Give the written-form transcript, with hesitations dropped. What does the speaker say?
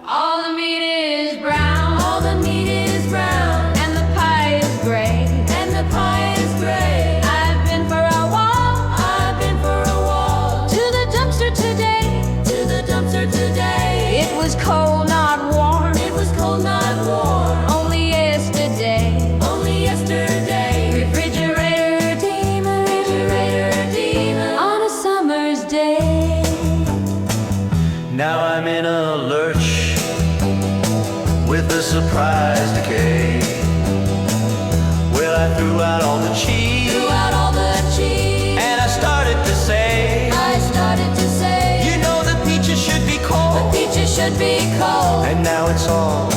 All the meat is brown. All the meat is brown. And the pie is gray. And the pie is gray. I've been for a walk. I've been for a walk. To the dumpster today. To the dumpster today. It was cold, not warm. It was cold, not warm. Only yesterday. Only yesterday. Refrigerator demon. Refrigerator demon. On a summer's day. Now I'm in a lurch with a surprise decay. Well, I threw out all the cheese. Threw out all the cheese. And I started to say, You know the peaches should be cold. the peaches should be cold. And now it's all